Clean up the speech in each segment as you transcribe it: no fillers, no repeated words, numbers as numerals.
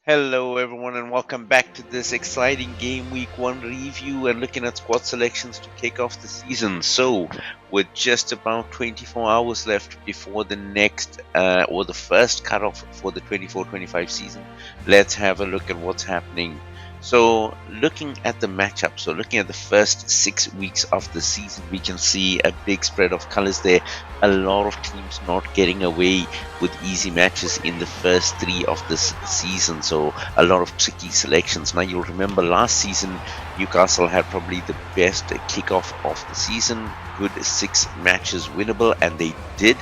Hello, everyone, and welcome back to this exciting Game Week 1 review and looking at squad selections to kick off the season. So, with just about 24 hours left before the next or the first cutoff for the 24-25 season, let's have a look at what's happening. So, looking at the matchup, so looking at the first 6 weeks of the season, we can see a big spread of colors there. A lot of teams not getting away with easy matches in the first 3 of this season, so a lot of tricky selections. Now, you'll remember last season Newcastle had probably the best kickoff of the season, good 6 matches winnable, and they did,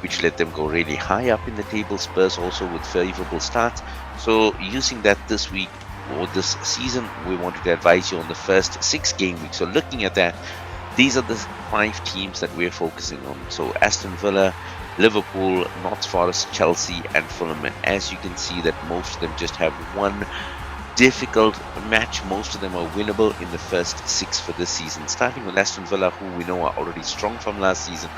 which let them go really high up in the table. Spurs also with favorable starts. So using that this week or this season, we wanted to advise you on the first 6 game weeks. So looking at that, these are the 5 teams that we're focusing on. So Aston Villa, Liverpool, Notts Forest, Chelsea, and Fulham. And as you can see, that most of them just have one difficult match. Most of them are winnable in the first 6 for this season. Starting with Aston Villa, who we know are already strong from last season.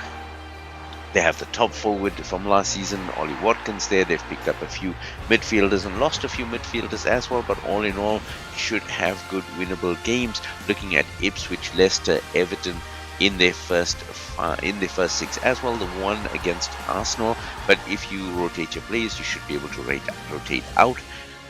They have the top forward from last season, Ollie Watkins there. They've picked up a few midfielders and lost a few midfielders as well, but all in all, should have good winnable games. Looking at Ipswich, Leicester, Everton in their first 6 as well. The one against Arsenal, but if you rotate your players, you should be able to rotate out.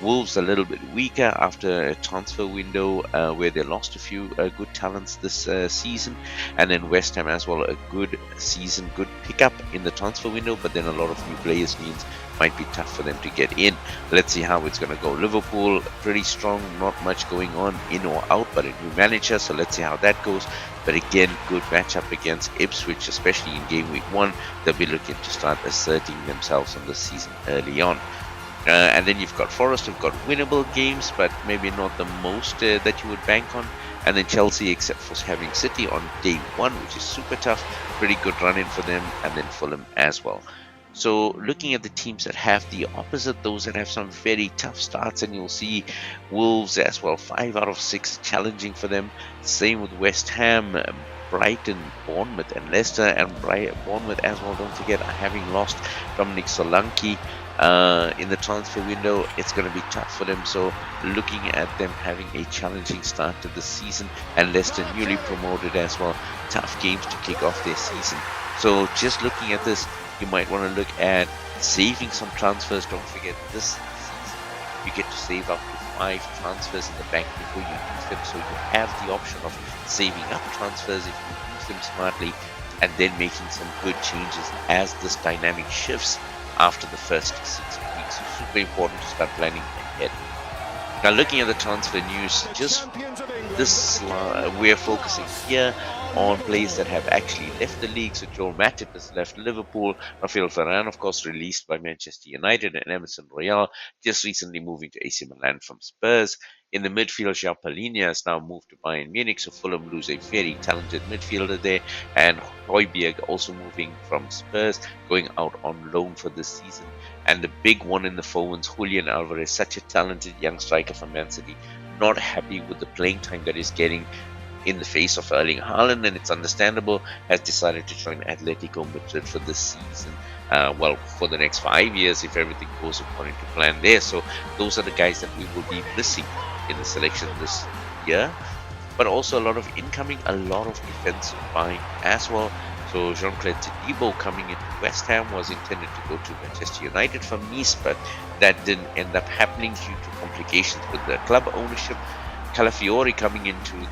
Wolves a little bit weaker after a transfer window where they lost a few good talents this season, and then West Ham as well, a good season, good pickup in the transfer window, but then a lot of new players means might be tough for them to get in. Let's see how it's going to go. Liverpool pretty strong, not much going on in or out, but a new manager, so let's see how that goes. But again, good matchup against Ipswich, especially in game week 1. They'll be looking to start asserting themselves on the season early on. And then you've got Forest, who've got winnable games, but maybe not the most that you would bank on. And then Chelsea, except for having City on day 1, which is super tough, pretty good run-in for them, and then Fulham as well. So looking at the teams that have the opposite, those that have some very tough starts, and you'll see Wolves as well, 5 out of 6 challenging for them. Same with West Ham, Brighton, Bournemouth, and Leicester, and Bournemouth as well, don't forget, having lost Dominic Solanke in the transfer window, it's going to be tough for them. So looking at them having a challenging start to the season, and Leicester newly promoted as well, tough games to kick off their season. So just looking at this, you might want to look at saving some transfers. Don't forget, this season you get to save up to 5 transfers in the bank before you use them, so you have the option of saving up transfers if you use them smartly, and then making some good changes as this dynamic shifts after the first 6 weeks. Super important to start planning ahead. Now, looking at the transfer news, just this we're focusing here on players that have actually left the league. So Joel Matip has left Liverpool, Rafael Varane, of course, released by Manchester United, and Emerson Royal just recently moving to AC Milan from Spurs. In the midfield, João Palhinha has now moved to Bayern Munich, so Fulham lose a very talented midfielder there, and Højbjerg also moving from Spurs, going out on loan for this season. And the big one in the forwards, Julian Alvarez, such a talented young striker from Man City, not happy with the playing time that he's getting in the face of Erling Haaland, and it's understandable, has decided to join Atletico Madrid for this season. Well, for the next 5 years, if everything goes according to plan there. So those are the guys that we will be missing in the selection this year. But also a lot of incoming, a lot of defensive buying as well. So Jean-Claude Todibo coming into West Ham was intended to go to Manchester United from Nice, but that didn't end up happening due to complications with the club ownership. Calafiori coming into the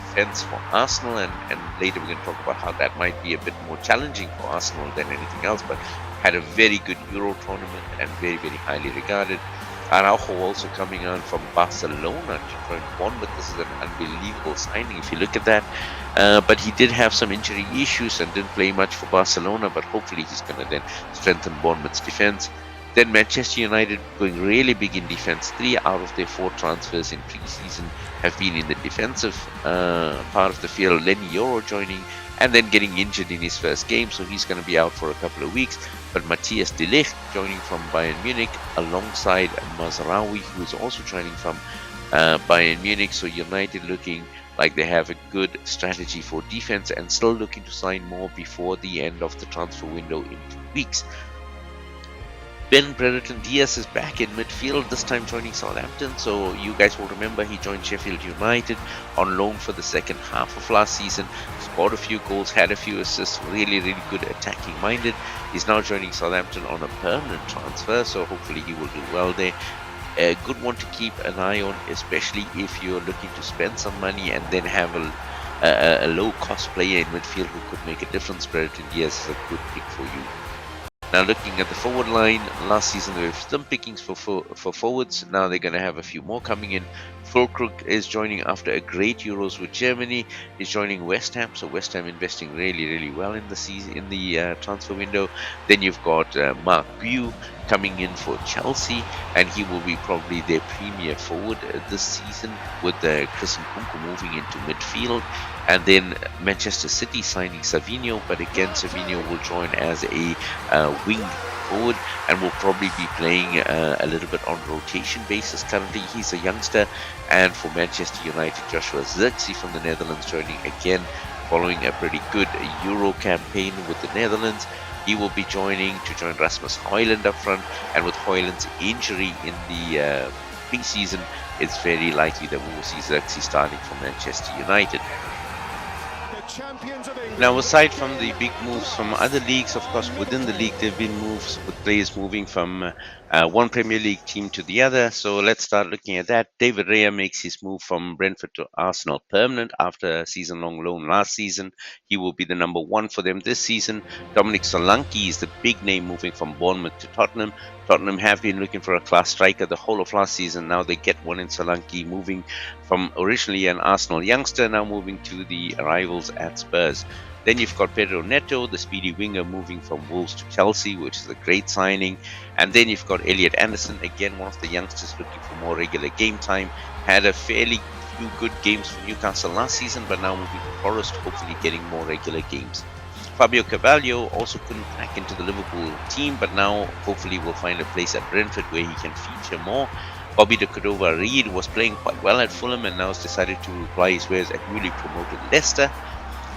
defense for Arsenal, and later we're going to talk about how that might be a bit more challenging for Arsenal than anything else, but had a very good Euro tournament and very, very highly regarded. Araujo also coming on from Barcelona to join Bournemouth. This is an unbelievable signing if you look at that. But he did have some injury issues and didn't play much for Barcelona, but hopefully he's going to then strengthen Bournemouth's defense. Then Manchester United going really big in defense. 3 out of their 4 transfers in pre-season have been in the defensive part of the field. Lenny Yoro joining and then getting injured in his first game, so he's going to be out for a couple of weeks. But Matthias de Ligt joining from Bayern Munich alongside Mazraoui, who is also joining from Bayern Munich. So United looking like they have a good strategy for defense and still looking to sign more before the end of the transfer window in 2 weeks. Ben Brereton Diaz is back in midfield, this time joining Southampton. So you guys will remember he joined Sheffield United on loan for the second half of last season, scored a few goals, had a few assists, really, really good attacking minded. He's now joining Southampton on a permanent transfer, so hopefully he will do well there. A good one to keep an eye on, especially if you're looking to spend some money and then have a low cost player in midfield who could make a difference. Brereton Diaz is a good pick for you. Now looking at the forward line, last season there were some pickings for forwards. Now they're going to have a few more coming in. Fulkrug is joining after a great Euros with Germany. He's joining West Ham, so West Ham investing really, really well in the season, in the transfer window. Then you've got Mark Bew coming in for Chelsea, and he will be probably their premier forward this season, with Chris Nkunku moving into midfield. And then Manchester City signing Savinho, but again Savinho will join as a wing forward and will probably be playing a little bit on rotation basis. Currently he's a youngster. And for Manchester United, Joshua Zirkzee from the Netherlands joining again following a pretty good Euro campaign with the Netherlands. He will be joining to join Rasmus Højlund up front, and with Højlund's injury in the pre-season, it's very likely that we will see Zirkzee starting for Manchester United. Now, aside from the big moves from other leagues, of course, within the league there have been moves with players moving from one Premier League team to the other. So let's start looking at that. David Raya makes his move from Brentford to Arsenal permanent after a season-long loan last season. He will be the number one for them this season. Dominic Solanke is the big name moving from Bournemouth to Tottenham. Tottenham have been looking for a class striker the whole of last season. Now they get one in Solanke, moving from originally an Arsenal youngster, now moving to the rivals at Spurs. Then you've got Pedro Neto, the speedy winger, moving from Wolves to Chelsea, which is a great signing. And then you've got Elliot Anderson, again one of the youngsters looking for more regular game time. Had a fairly few good games for Newcastle last season, but now moving to Forest, hopefully getting more regular games. Fabio Carvalho also couldn't crack into the Liverpool team, but now hopefully will find a place at Brentford where he can feature more. Bobby de Cordova-Reid was playing quite well at Fulham and now has decided to apply his wares at newly promoted Leicester.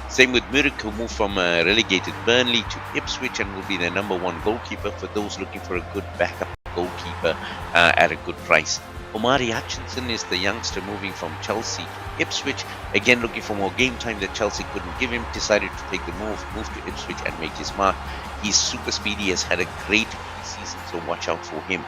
Same with Murik, who moved from relegated Burnley to Ipswich and will be their number one goalkeeper for those looking for a good backup goalkeeper at a good price. Omari Hutchinson is the youngster moving from Chelsea to Ipswich, again looking for more game time that Chelsea couldn't give him, decided to take the move to Ipswich and make his mark. He's super speedy, has had a great season, so watch out for him.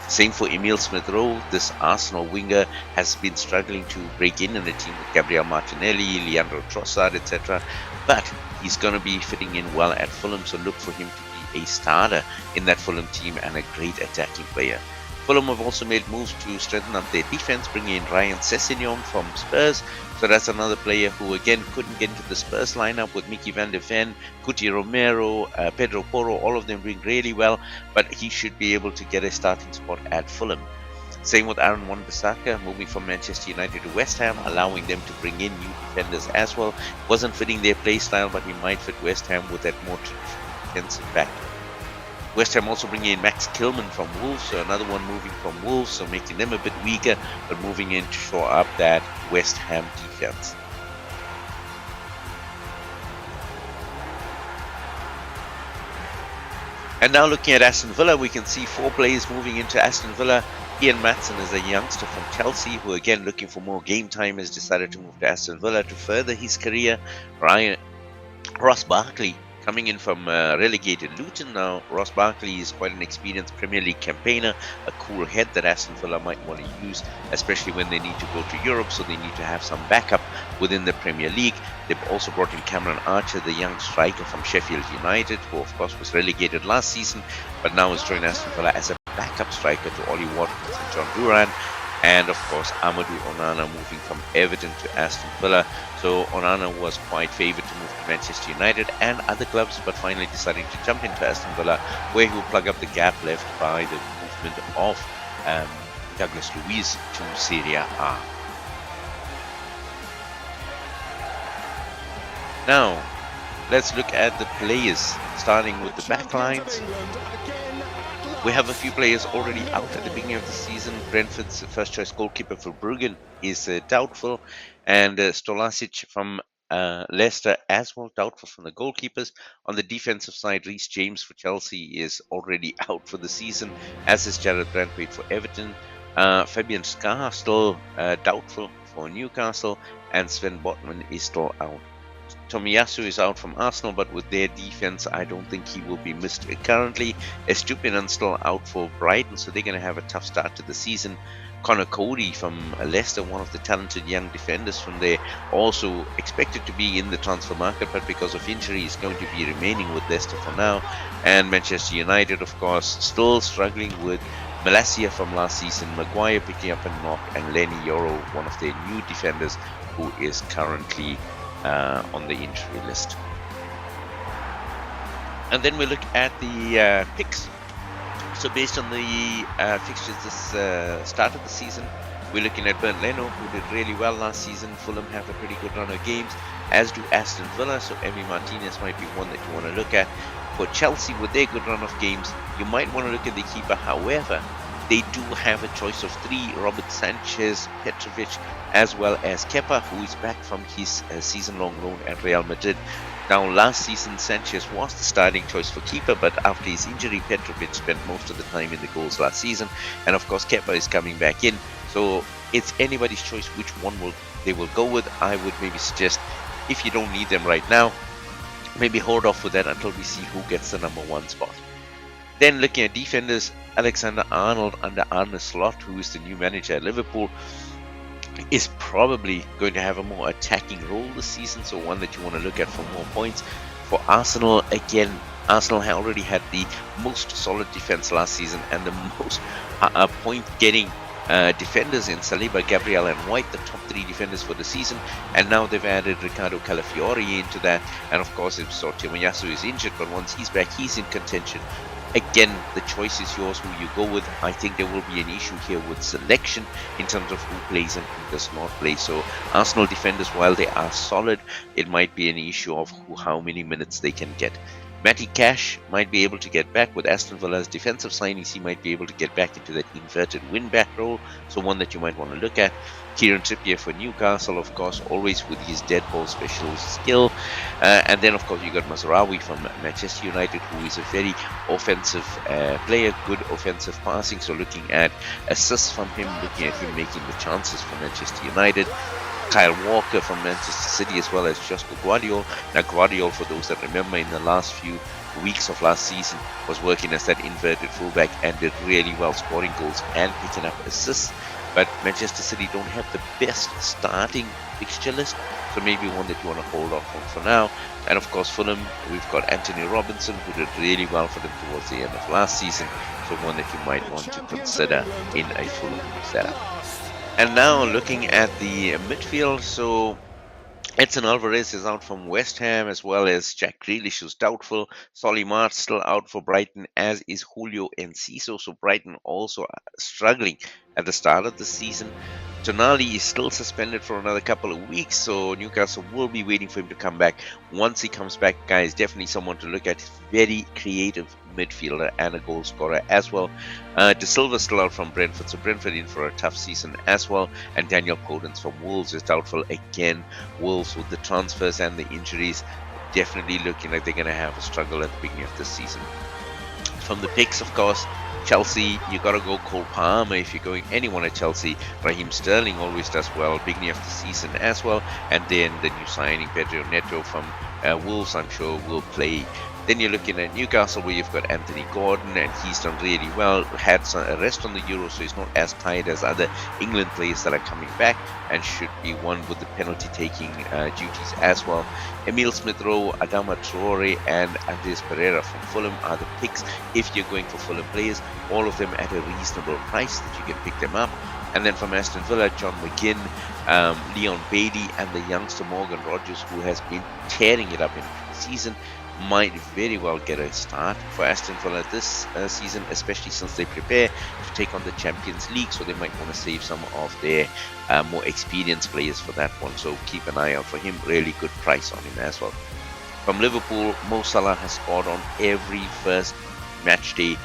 Same for Emil Smith-Rowe. This Arsenal winger has been struggling to break in a team with Gabriel Martinelli, Leandro Trossard, etc. But he's going to be fitting in well at Fulham, so look for him to be a starter in that Fulham team and a great attacking player. Fulham have also made moves to strengthen up their defense, bringing in Ryan Sessegnon from Spurs. So that's another player who again couldn't get into the Spurs lineup with Mickey van de Ven, Cuti Romero, Pedro Porro, all of them doing really well, but he should be able to get a starting spot at Fulham. Same with Aaron Wan-Bissaka, moving from Manchester United to West Ham, allowing them to bring in new defenders as well. Wasn't fitting their play style, but he might fit West Ham with that more traditional defensive back. West Ham also bringing in Max Kilman from Wolves, so another one moving from Wolves, so making them a bit weaker, but moving in to shore up that West Ham defense. And now looking at Aston Villa, we can see four players moving into Aston Villa. Ian Maatsen is a youngster from Chelsea who, again looking for more game time, has decided to move to Aston Villa to further his career. Ross Barkley coming in from relegated Luton. Now Ross Barkley is quite an experienced Premier League campaigner, a cool head that Aston Villa might want to use, especially when they need to go to Europe, so they need to have some backup within the Premier League. They've also brought in Cameron Archer, the young striker from Sheffield United, who of course was relegated last season, but now has joined Aston Villa as a backup striker to Ollie Watkins and John Duran. And of course Amadou Onana moving from Everton to Aston Villa. So Onana was quite favoured to move to Manchester United and other clubs, but finally deciding to jump into Aston Villa, where he will plug up the gap left by the movement of Douglas Luiz to Serie A. Now let's look at the players, starting with the back lines. We have a few players already out at the beginning of the season. Brentford's first choice goalkeeper for Bruggen is doubtful, and Stolasic from Leicester as well, doubtful from the goalkeepers. On the defensive side, Reece James for Chelsea is already out for the season, as is Jared Brandwaite for Everton. Fabian Skar still doubtful for Newcastle, and Sven Botman is still out. Tomiyasu is out from Arsenal, but with their defense, I don't think he will be missed currently. Estupinan still out for Brighton, so they're going to have a tough start to the season. Connor Cody from Leicester, one of the talented young defenders from there, also expected to be in the transfer market, but because of injury is going to be remaining with Leicester for now. And Manchester United, of course, still struggling with Malacia from last season, Maguire picking up a knock, and Lenny Yoro, one of their new defenders, who is currently on the injury list. And then we look at the picks. So based on the fixtures this start of the season, we're looking at Bernd Leno, who did really well last season. Fulham have a pretty good run of games, as do Aston Villa, so Emi Martinez might be one that you want to look at. For Chelsea, with their good run of games, you might want to look at the keeper. However, they do have a choice of three: Robert Sanchez, Petrovic, as well as Kepa, who is back from his season-long loan at Real Madrid. Now, last season, Sanchez was the starting choice for keeper, but after his injury, Petrovic spent most of the time in the goals last season. And of course, Kepa is coming back in. So it's anybody's choice which one they will go with. I would maybe suggest, if you don't need them right now, maybe hold off with that until we see who gets the number one spot. Then looking at defenders, Alexander-Arnold under Arne Slot, who is the new manager at Liverpool, is probably going to have a more attacking role this season, so one that you want to look at for more points. For Arsenal, again, Arsenal already had the most solid defense last season and the most point-getting defenders in Saliba, Gabriel and White, the top three defenders for the season, and now they've added Ricardo Calafiori into that, and of course if Tomiyasu is injured, but once he's back, he's in contention. Again, the choice is yours who you go with. I think there will be an issue here with selection in terms of who plays and who does not play. So Arsenal defenders, while they are solid, it might be an issue of how many minutes they can get. Matty Cash might be able to get back with Aston Villa's defensive signings. He might be able to get back into that inverted wing-back role, so one that you might want to look at. Kieran Trippier for Newcastle, of course, always with his dead ball special skill. And then, of course, you got Mazraoui from Manchester United, who is a very offensive player, good offensive passing. So looking at assists from him, looking at him making the chances for Manchester United. Kyle Walker from Manchester City, as well as Josko Guardiol. Now, Guardiol, for those that remember, in the last few weeks of last season, was working as that inverted fullback and did really well, scoring goals and picking up assists. But Manchester City don't have the best starting fixture list, so maybe one that you want to hold off on for now. And of course, Fulham, we've got Anthony Robinson, who did really well for them towards the end of last season, so one that you might want to consider in a Fulham setup. And now looking at the midfield, so Edson Alvarez is out from West Ham, as well as Jack Grealish, who's doubtful. Solly March still out for Brighton, as is Julio Enciso. So Brighton also struggling at the start of the season. Tonali is still suspended for another couple of weeks, so Newcastle will be waiting for him to come back. Once he comes back, guys, definitely someone to look at. Very creative midfielder and a goal scorer as well. De Silva still out from Brentford, so Brentford in for a tough season as well. And Daniel Podence from Wolves is doubtful again. Wolves, with the transfers and the injuries, definitely looking like they're going to have a struggle at the beginning of this season. From the picks, of course, Chelsea, you got to go Cole Palmer if you're going anyone at Chelsea. Raheem Sterling always does well, beginning of the season as well. And then the new signing, Pedro Neto from Wolves, I'm sure will play. Then you're looking at Newcastle, where you've got Anthony Gordon, and he's done really well. Had a rest on the Euro, so he's not as tired as other England players that are coming back, and should be one with the penalty-taking duties as well. Emile Smith-Rowe, Adama Traore, and Andreas Pereira from Fulham are the picks if you're going for Fulham players. All of them at a reasonable price that you can pick them up. And then from Aston Villa, John McGinn, Leon Bailey, and the youngster Morgan Rogers, who has been tearing it up in the season, might very well get a start for Aston Villa this season, especially since they prepare to take on the Champions League, so they might want to save some of their more experienced players for that one, so keep an eye out for him. Really good price on him as well. From Liverpool, Mo Salah has scored on every first match day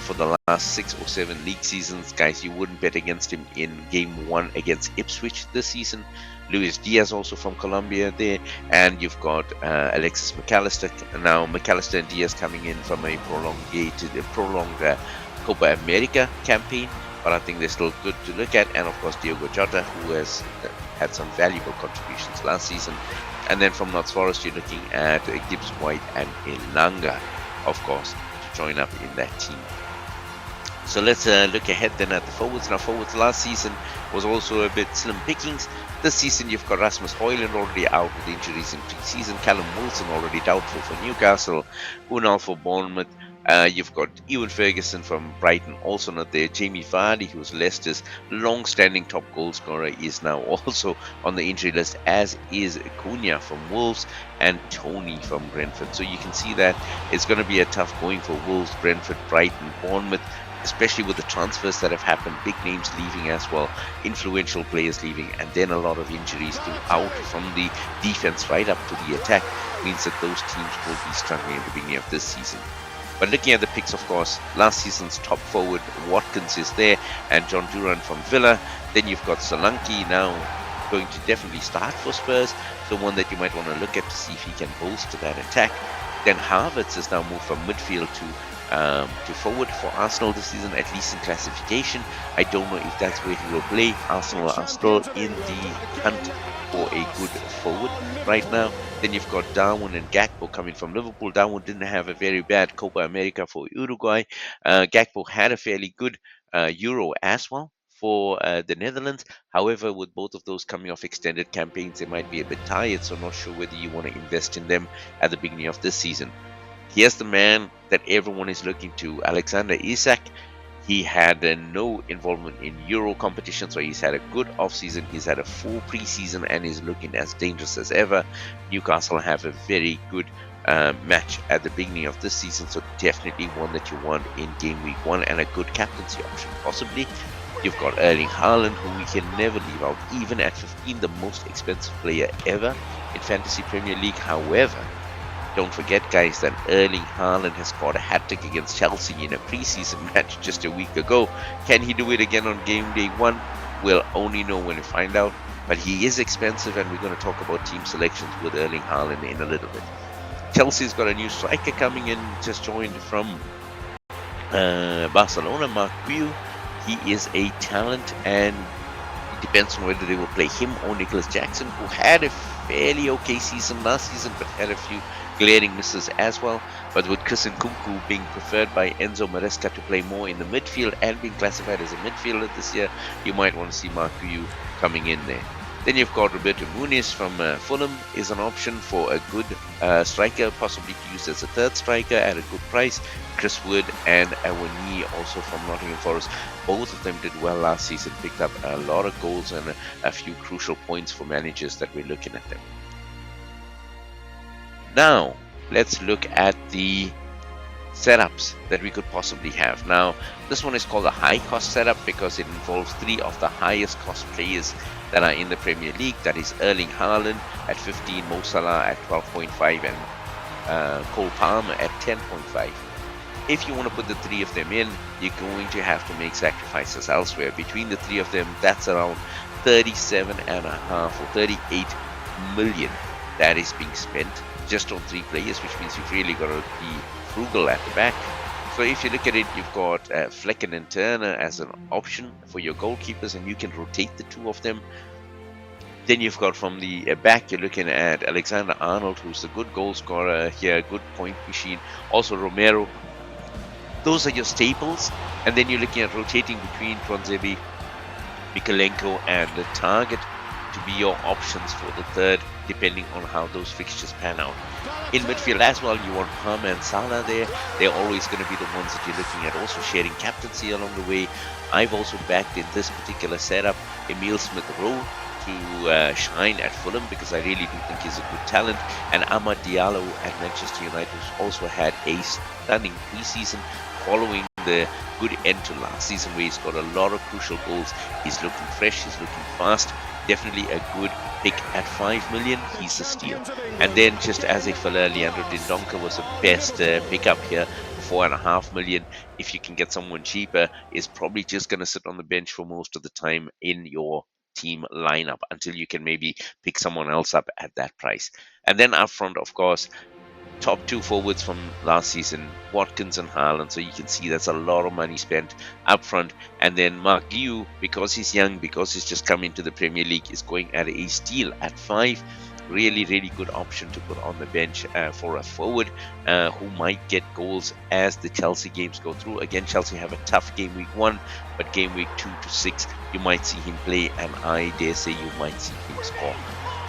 for the last 6 or 7 league seasons. Guys, you wouldn't bet against him in game 1 against Ipswich this season. Luis Diaz also from Colombia there, and you've got Alexis McAllister. Now McAllister and Diaz coming in from a prolonged Copa America campaign, but I think they're still good to look at. And of course Diogo Jota, who has had some valuable contributions last season. And then from Notts Forest, you're looking at Gibbs White and Elanga, of course, to join up in that team. So let's look ahead then at the forwards. Now, forwards last season was also a bit slim pickings. This season, you've got Rasmus Højlund already out with injuries in pre-season. Callum Wilson already doubtful for Newcastle. Unal for Bournemouth. You've got Ewan Ferguson from Brighton also not there. Jamie Vardy, who's Leicester's long-standing top goal scorer, is now also on the injury list, as is Cunha from Wolves and Tony from Brentford. So you can see that it's going to be a tough going for Wolves, Brentford, Brighton, Bournemouth, especially with the transfers that have happened, big names leaving as well, influential players leaving, and then a lot of injuries throughout from the defense right up to the attack, means that those teams will be struggling at the beginning of this season. But looking at the picks, of course, last season's top forward, Watkins, is there, and John Duran from Villa. Then you've got Solanke now going to definitely start for Spurs, so one that you might want to look at to see if he can bolster that attack. Then Havertz has now moved from midfield to forward for Arsenal this season, at least in classification. I don't know if that's where he will play. Arsenal are still in the hunt for a good forward right now. Then you've got Darwin and Gakpo coming from Liverpool. Darwin didn't have a very bad Copa America for Uruguay. Gakpo had a fairly good Euro as well for the Netherlands. However, with both of those coming off extended campaigns, they might be a bit tired, so not sure whether you want to invest in them at the beginning of this season. Here's the man that everyone is looking to, Alexander Isak. He had no involvement in Euro competition, so he's had a good offseason. He's had a full preseason and is looking as dangerous as ever. Newcastle have a very good match at the beginning of this season, so definitely one that you want in game week 1 and a good captaincy option, possibly. You've got Erling Haaland, who we can never leave out, even at 15, the most expensive player ever in Fantasy Premier League. However, don't forget, guys, that Erling Haaland has scored a hat-trick against Chelsea in a preseason match just a week ago. Can he do it again on game day 1? We'll only know when we find out. But he is expensive, and we're going to talk about team selections with Erling Haaland in a little bit. Chelsea's got a new striker coming in, just joined from Barcelona, Marc Guiu. He is a talent, and it depends on whether they will play him or Nicholas Jackson, who had a fairly okay season last season, but had a few glaring misses as well. But with Chris Nkunku being preferred by Enzo Maresca to play more in the midfield and being classified as a midfielder this year, you might want to see Marc Guiu coming in there. Then you've got Roberto Muniz from Fulham is an option for a good striker, possibly to use as a third striker at a good price. Chris Wood and Awani also from Nottingham Forest. Both of them did well last season, picked up a lot of goals and a few crucial points for managers that we're looking at them. Now, let's look at the setups that we could possibly have. Now, this one is called a high cost setup because it involves 3 of the highest cost players that are in the Premier League. That is Erling Haaland at 15, Mo Salah at 12.5, and Cole Palmer at 10.5. If you want to put the 3 of them in, you're going to have to make sacrifices elsewhere. Between the 3 of them, that's around 37.5 or 38 million that is being spent just on 3 players, which means you've really got to be frugal at the back. So if you look at it, you've got Flecken and Turner as an option for your goalkeepers, and you can rotate the 2 of them. Then you've got from the back, you're looking at Alexander Arnold, who's a good goal scorer here, good point machine. Also Romero. Those are your staples. And then you're looking at rotating between Tuanzebe, Mikalenko, and the Target to be your options for the third, depending on how those fixtures pan out. In midfield as well, you want Palmer and Salah there. They're always going to be the ones that you're looking at, also sharing captaincy along the way. I've also backed in this particular setup Emile Smith-Rowe to shine at Fulham, because I really do think he's a good talent, and Amad Diallo at Manchester United, who's also had a stunning preseason following the good end to last season where he's got a lot of crucial goals. He's looking fresh, he's looking fast. Definitely a good pick at 5 million. He's a steal. And then just as a filler, Leandro Dendoncker was the best pickup here for 4.5 million. If you can get someone cheaper, is probably just going to sit on the bench for most of the time in your team lineup until you can maybe pick someone else up at that price. And then up front, of course, top two forwards from last season, Watkins and Haaland. So you can see that's a lot of money spent up front. And then Mark Liu, because he's young, because he's just come into the Premier League, is going at a steal at 5. Really, really good option to put on the bench for a forward who might get goals as the Chelsea games go through. Again, Chelsea have a tough game week 1, but game week 2 to 6, you might see him play, and I dare say you might see him score.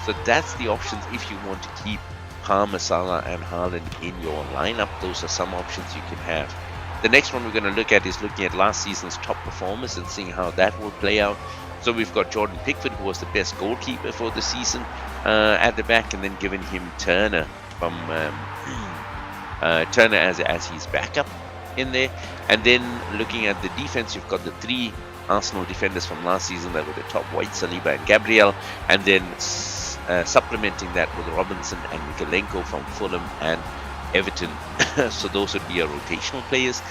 So that's the options if you want to keep Palmer, Salah and Haaland in your lineup. Those are some options you can have. The next one we're going to look at is looking at last season's top performers and seeing how that will play out. So we've got Jordan Pickford, who was the best goalkeeper for the season at the back, and then giving him Turner from Turner as his backup in there. And then looking at the defense, you've got the 3 Arsenal defenders from last season that were the top: White, Saliba and Gabriel, and then supplementing that with Robinson and Mikalenko from Fulham and Everton. So those would be your rotational players.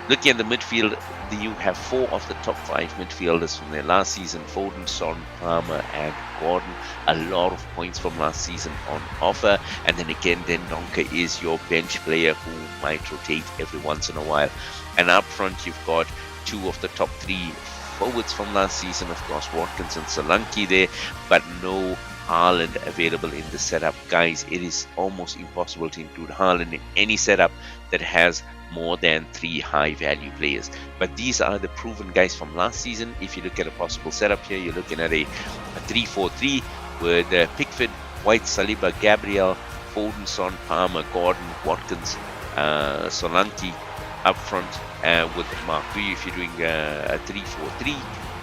Looking at the midfield, you have 4 of the top 5 midfielders from their last season: Foden, Son, Palmer and Gordon. A lot of points from last season on offer. And then again, Dendoncker is your bench player who might rotate every once in a while. And up front, you've got 2 of the top 3 forwards from last season, of course, Watkins and Solanke there, but no Haaland available in the setup. Guys, it is almost impossible to include Haaland in any setup that has more than 3 high value players. But these are the proven guys from last season. If you look at a possible setup here, you're looking at a 3-4-3 with Pickford, White, Saliba, Gabriel, Foden, Son, Palmer, Gordon, Watkins, Solanke up front with Mark Liu if you're doing a 3-4-3.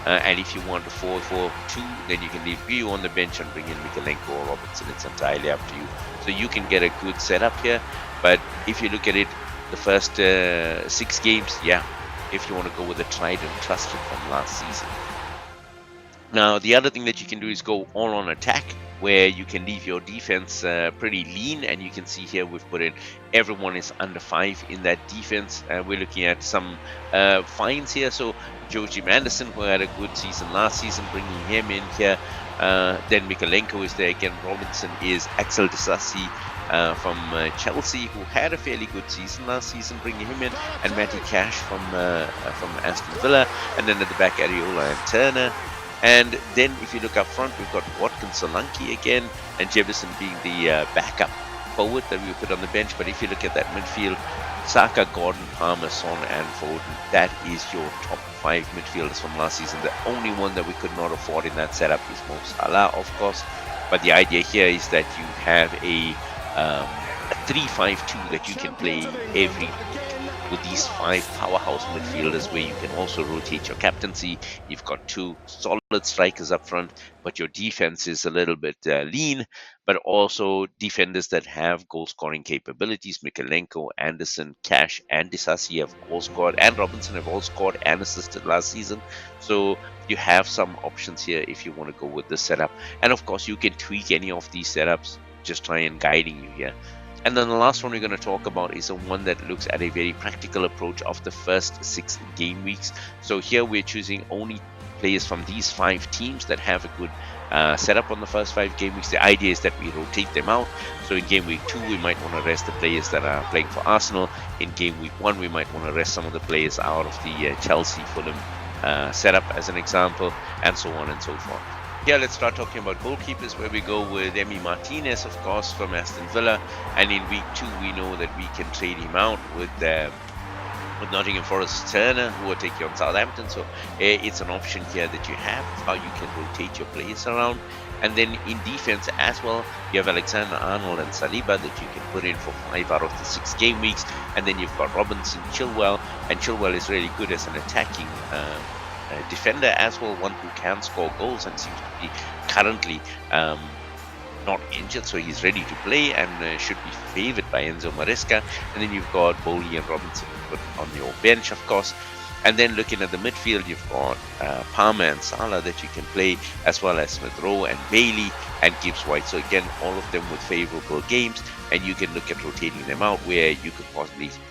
And if you want a 4-4-2, then you can leave Liu on the bench and bring in Mikalenko or Robinson. It's entirely up to you. So you can get a good setup here. But if you look at it, the first 6 games, yeah, if you want to go with a tried and trusted from last season. Now, the other thing that you can do is go all on attack, where you can leave your defense pretty lean. And you can see here we've put in everyone is under 5 in that defense. We're looking at some fines here. So Joachim Anderson, who had a good season last season, bringing him in here. Then Mikalenko is there again. Robinson is Axel Disasi from Chelsea, who had a fairly good season last season, bringing him in. And Matty Cash from Aston Villa. And then at the back, Areola and Turner. And then if you look up front, we've got Watkins, Solanke again, and Jefferson being the backup forward that we put on the bench. But if you look at that midfield, Saka, Gordon, Palmer, Son and Foden, that is your top 5 midfielders from last season. The only one that we could not afford in that setup is Mo Salah, of course. But the idea here is that you have a 3-5-2 that you can play every week with these 5 powerhouse midfielders, where you can also rotate your captaincy. You've got 2 solid strikers up front, but your defense is a little bit lean, but also defenders that have goal scoring capabilities. Mikalenko, Anderson, Cash and Disasi have all scored, and Robinson have all scored and assisted last season. So you have some options here if you want to go with this setup. And of course, you can tweak any of these setups, just try and guiding you here. And then the last one we're going to talk about is the one that looks at a very practical approach of the first 6 game weeks. So here we're choosing only players from these 5 teams that have a good setup on the first 5 game weeks. The idea is that we rotate them out. So in game week 2, we might want to rest the players that are playing for Arsenal. In game week 1, we might want to rest some of the players out of the Chelsea Fulham setup as an example, and so on and so forth. Here, let's start talking about goalkeepers, where we go with Emi Martinez, of course, from Aston Villa. And in week 2, we know that we can trade him out with Nottingham Forest Turner, who will take you on Southampton. So it's an option here that you have, how you can rotate your players around. And then in defense as well, you have Alexander-Arnold and Saliba that you can put in for 5 out of the 6 game weeks. And then you've got Robinson, Chilwell, and Chilwell is really good as an attacking defender as well, one who can score goals and seems to be currently not injured, so he's ready to play and should be favored by Enzo Maresca. And then you've got Bowley and Robinson put on your bench, of course. And then looking at the midfield, you've got Palmer and Salah that you can play, as well as Smith Rowe and Bailey and Gibbs White. So again, all of them with favorable games, and you can look at rotating them out where you could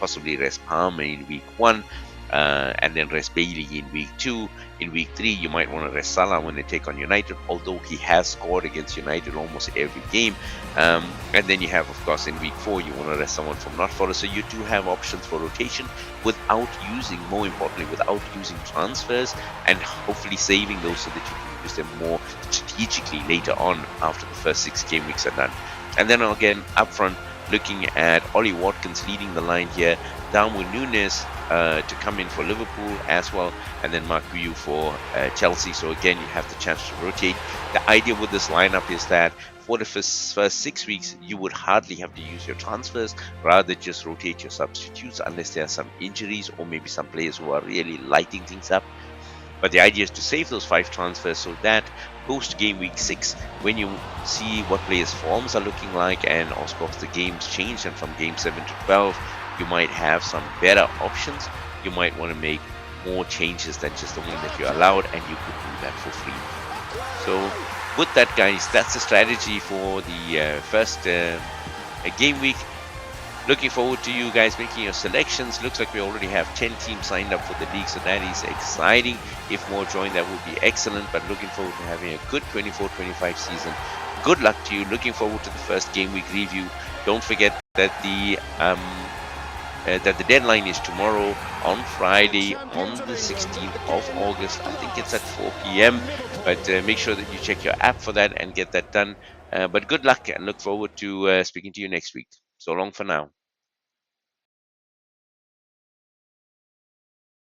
possibly rest Palmer in week 1, and then rest Bailey in week 2. In week 3, you might want to rest Salah when they take on United, although he has scored against United almost every game. And then you have, of course, in week 4, you want to rest someone from not follow. So you do have options for rotation without using, more importantly, without using transfers, and hopefully saving those so that you can use them more strategically later on after the first 6 game weeks are done. And then again, up front, looking at Ollie Watkins leading the line here, Darwin Núñez to come in for Liverpool as well, and then Mark Guiu for Chelsea. So again, you have the chance to rotate. The idea with this lineup is that for the first 6 weeks, you would hardly have to use your transfers, rather just rotate your substitutes unless there are some injuries or maybe some players who are really lighting things up. But the idea is to save those 5 transfers so that post game week 6, when you see what players' forms are looking like, and of course the games change, and from game 7 to 12, you might have some better options. You might want to make more changes than just the one that you're allowed, and you could do that for free. So with that, guys, that's the strategy for the first game week. Looking forward to you guys making your selections. Looks like we already have 10 teams signed up for the league, so that is exciting. If more join, that would be excellent. But looking forward to having a good 24-25 season. Good luck to you. Looking forward to the first game week review. Don't forget that the deadline is tomorrow on Friday, on the 16th of August. I think it's at 4 p.m. But make sure that you check your app for that and get that done. But good luck, and look forward to speaking to you next week. So long for now.